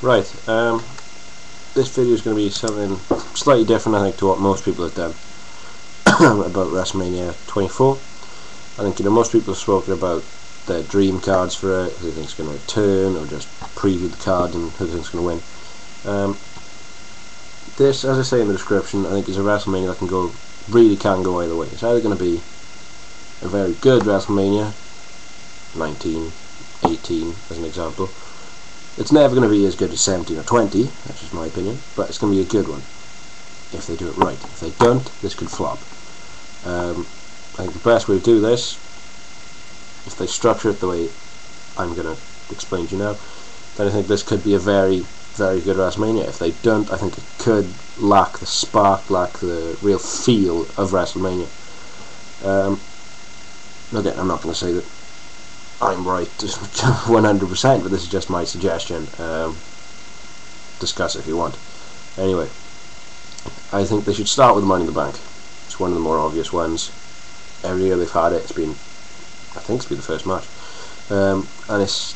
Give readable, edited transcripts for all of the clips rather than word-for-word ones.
Right, this video is going to be something slightly different, I think, to what most people have done about WrestleMania 24. I think, most people have spoken about their dream cards for it, who they think is going to return, or just preview the card and who they think is going to win. This, as I say in the description, I think is a WrestleMania that really can go either way. It's either going to be a very good WrestleMania, 19, 18 as an example. It's never going to be as good as 17 or 20, that's just my opinion, but it's going to be a good one if they do it right. If they don't, this could flop. I think the best way to do this, if they structure it the way I'm going to explain to you now, then I think this could be a very, very good WrestleMania. If they don't, I think it could lack the spark, lack the real feel of WrestleMania. Again, I'm not going to say that I'm right 100%, but this is just my suggestion. Discuss it if you want. Anyway, I think they should start with Money in the Bank. It's one of the more obvious ones. Every year they've had it, I think it's been the first match, and it's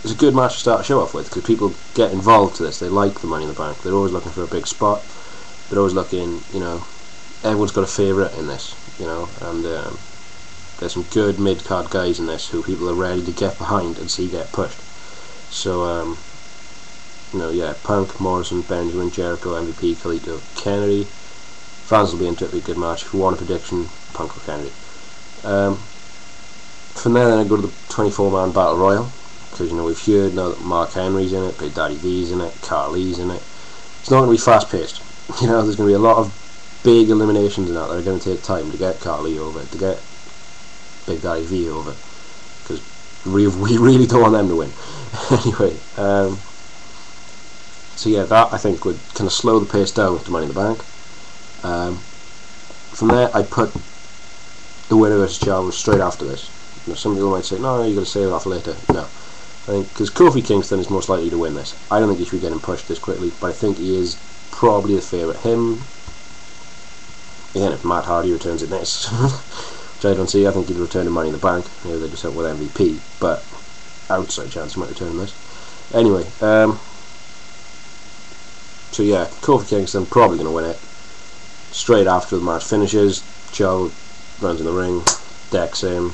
a good match to start a show off with, because people get involved to this. They like the Money in the Bank. They're always looking for a big spot. They're always looking, everyone's got a favourite in this, and there's some good mid-card guys in this who people are ready to get behind and see get pushed. So, yeah, Punk, Morrison, Benjamin, Jericho, MVP, Carlito, Kennedy. Fans will be into it. It'll be a good match. If you want a prediction, Punk or Kennedy. From there, then I go to the 24-man Battle Royal, because we've heard now that Mark Henry's in it, Big Daddy V's in it, Carly's in it. It's not going to be fast-paced. There's going to be a lot of big eliminations in that are going to take time to get Carly over, to get Big Daddy V over, because we really don't want them to win. Anyway, so yeah, that I think would kind of slow the pace down to Money in the Bank. From there, I'd put the winner versus Chavo straight after this. Some people might say, no, you're going to save it off later. No, I think because Kofi Kingston is most likely to win this. I don't think he should be getting pushed this quickly, but I think he is probably the favourite. Him, again, if Matt Hardy returns in this, which I don't see. I think he'd return in Money in the Bank. Maybe they just went with MVP, but outside chance he might return in this. Anyway, so yeah, Kofi Kingston probably going to win it. Straight after the match finishes, Joe runs in the ring, decks him.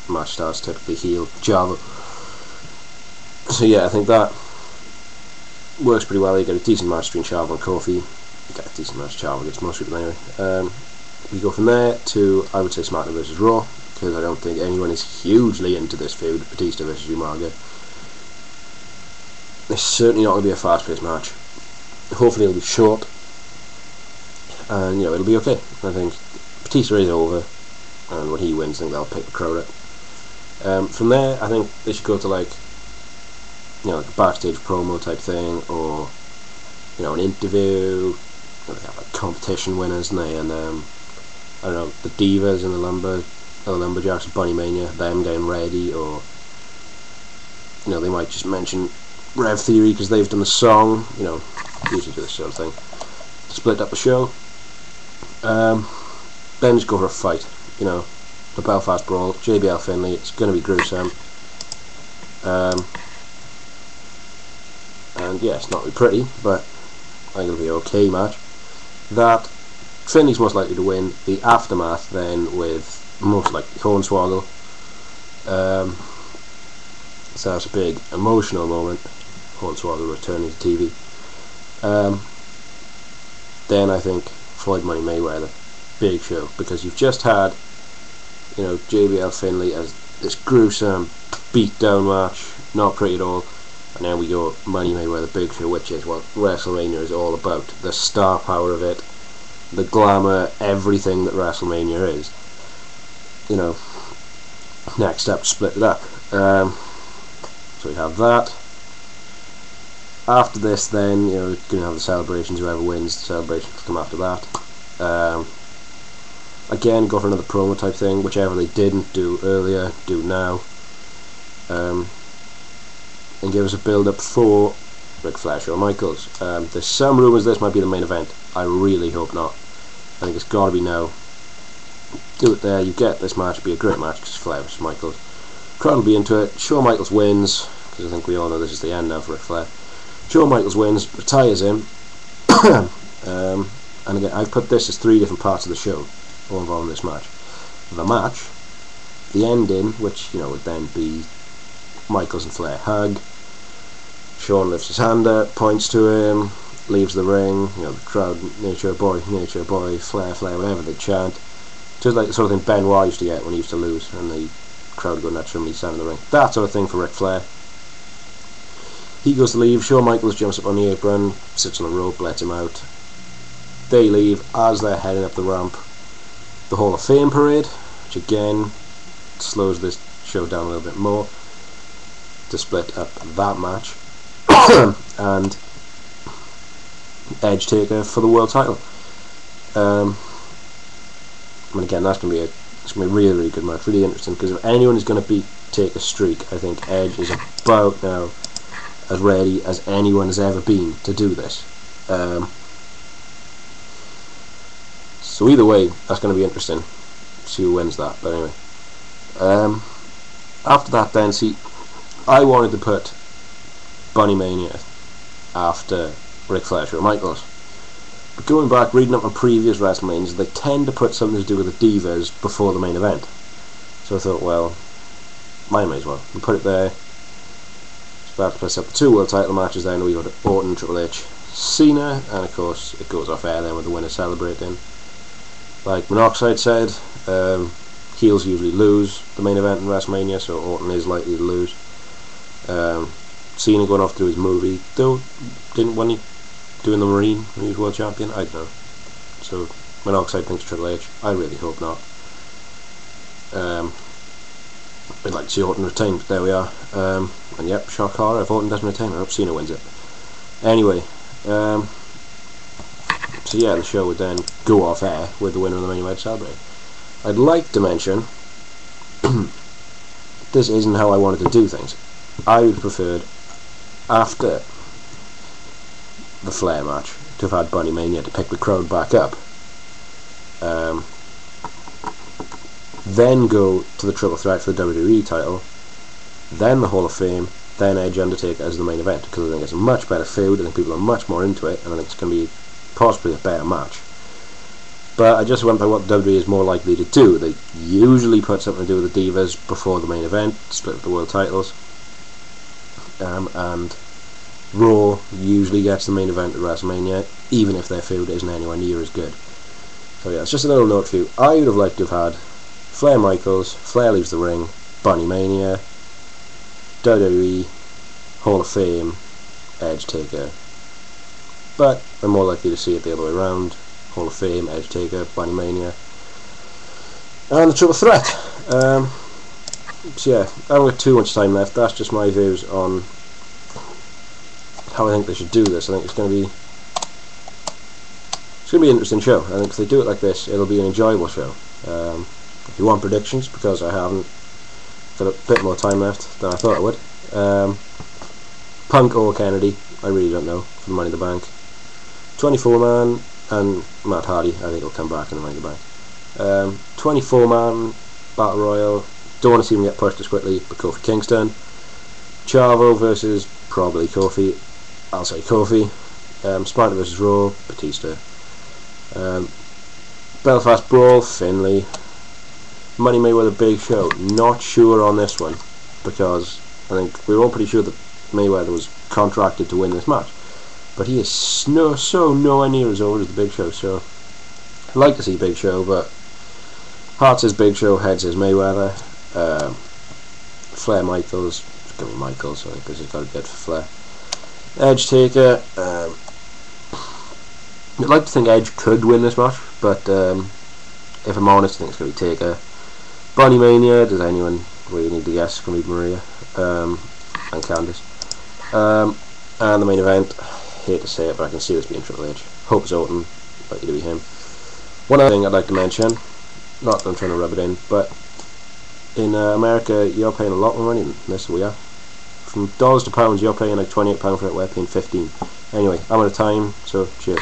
Match starts typically heel, Chavo. So yeah, I think that works pretty well. You get a decent match between Chavo and Kofi. You get a decent match. Chavo against most people anyway. We go from there to, I would say, Smackdown versus Raw, because I don't think anyone is hugely into this feud, Batista versus Umaga. It's certainly not going to be a fast-paced match. Hopefully it'll be short, and it'll be okay. I think Batista is over, and when he wins, I think they'll pick the crowd up. From there, I think they should go to like a backstage promo type thing, or an interview. They have like competition winners, and I don't know, the divas and the lumberjacks, bunnymania, them getting ready, or they might just mention Rev Theory because they've done the song. Usually do this sort of thing. Split up the show. Then just go for a fight. The Belfast Brawl, JBL Finlay. It's going to be gruesome. And yeah, it's not really pretty, but I think it'll be an okay match. That Finlay's most likely to win. The aftermath then with most likely Hornswagle. So that's a big emotional moment. Hornswagle returning to TV. Then I think Floyd Money Mayweather, big show, because you've just had JBL Finlay as this gruesome beat-down match, not pretty at all, and then we go Money Mayweather, big show, which is what WrestleMania is all about. The star power of it, the glamour, everything that WrestleMania is. Next step, split it up. So we have that. After this, then we're going to have the celebrations. Whoever wins, the celebrations come after that. Again, go for another promo type thing. Whichever they didn't do earlier, do now. And give us a build-up for Ric Flair, Shawn Michaels. There's some rumours this might be the main event. I really hope not. I think it's got to be now. Do it there. You get this match. It'll be a great match because Flair vs Michaels. Crowd will be into it. Shawn Michaels wins. because I think we all know this is the end now for Ric Flair. Shawn Michaels wins, retires him, and again, I've put this as 3 different parts of the show, all involved in this match. The match, the ending, which, you know, would then be Michaels and Flair hug, Shawn lifts his hand up, points to him, leaves the ring, you know, the crowd, nature boy, Flair, whatever they chant. Just like the sort of thing Benoit used to get when he used to lose, and the crowd go nuts when he stand in the ring. That sort of thing for Ric Flair. He goes to leave, Shawn Michaels jumps up on the apron, sits on the rope, lets him out. They leave. As they're heading up the ramp, the Hall of Fame parade, which again slows this show down a little bit more to split up that match. And Edge Taker for the world title. And again, that's going to be a really, really good match, really interesting, because if anyone is going to beat Taker's streak, I think Edge is about now as ready as anyone has ever been to do this. So either way, that's going to be interesting. See who wins that. But anyway, after that, then see, I wanted to put Bunnymania after Ric Flair, Shawn Michaels. But going back, reading up on previous WrestleManias, they tend to put something to do with the Divas before the main event. So I thought, well, might as well. We put it there. About to press up the 2 world title matches. Then we got Orton, Triple H, Cena, and of course it goes off air then with the winner celebrating. Like Monoxide said, heels usually lose the main event in WrestleMania, so Orton is likely to lose. Cena going off to his movie, though, didn't when he doing the Marine when he was world champion? I don't know. So Monoxide thinks Triple H. I really hope not. I'd like to see Orton retain, but there we are. And yep, shock horror, if Orton doesn't retain, I hope Cena wins it. Anyway, so yeah, the show would then go off air with the winner of the main event celebrate. I'd like to mention, this isn't how I wanted to do things. I would have preferred, after the Flair match, to have had Bunnymania to pick the crowd back up. Then go to the triple threat for the WWE title, then the Hall of Fame, then Edge Undertaker as the main event, because I think it's a much better feud. I think people are much more into it, and I think it's going to be possibly a better match. But I just went by what WWE is more likely to do. They usually put something to do with the Divas before the main event, split up the world titles, and Raw usually gets the main event at WrestleMania, even if their feud isn't anywhere near as good. So yeah, it's just a little note for you. I would have liked to have had Flair Michaels, Flair leaves the ring, Bunnymania, WWE, Hall of Fame, Edge Taker. But I'm more likely to see it the other way around. Hall of Fame, Edge Taker, Bunnymania, and the triple threat. So yeah, I haven't got too much time left. That's just my views on how I think they should do this. I think it's going to be an interesting show. I think if they do it like this, it'll be an enjoyable show. If you want predictions, because I haven't got a bit more time left than I thought I would. Punk or Kennedy, I really don't know, for the Money in the Bank. 24-man and Matt Hardy, I think he'll come back in the Money in the Bank. 24-man Battle Royal, don't want to see him get pushed as quickly, but Kofi Kingston. Chavo versus probably Kofi, I'll say Kofi. SmackDown versus Raw, Batista. Belfast Brawl, Finlay. Money Mayweather Big Show, not sure on this one, because I think we were all pretty sure that Mayweather was contracted to win this match, but he is so nowhere near as old as the Big Show. So I'd like to see Big Show, but heart says Big Show, head says Mayweather. Flair Michaels, it's going to be Michaels, I think, because he's got a bit for Flair. Edge Taker, I'd like to think Edge could win this match, but if I'm honest, I think it's going to be Taker. Bunnymania, does anyone really need to guess? It's going to be Maria and Candice. And the main event, hate to say it, but I can see this being Triple H. Hope it's Orton, likely to be him. One other thing I'd like to mention, not that I'm trying to rub it in, but in America you're paying a lot more money than this. We are. From dollars to pounds, you're paying like £28 for it, we're paying 15. Anyway, I'm out of time, so cheers.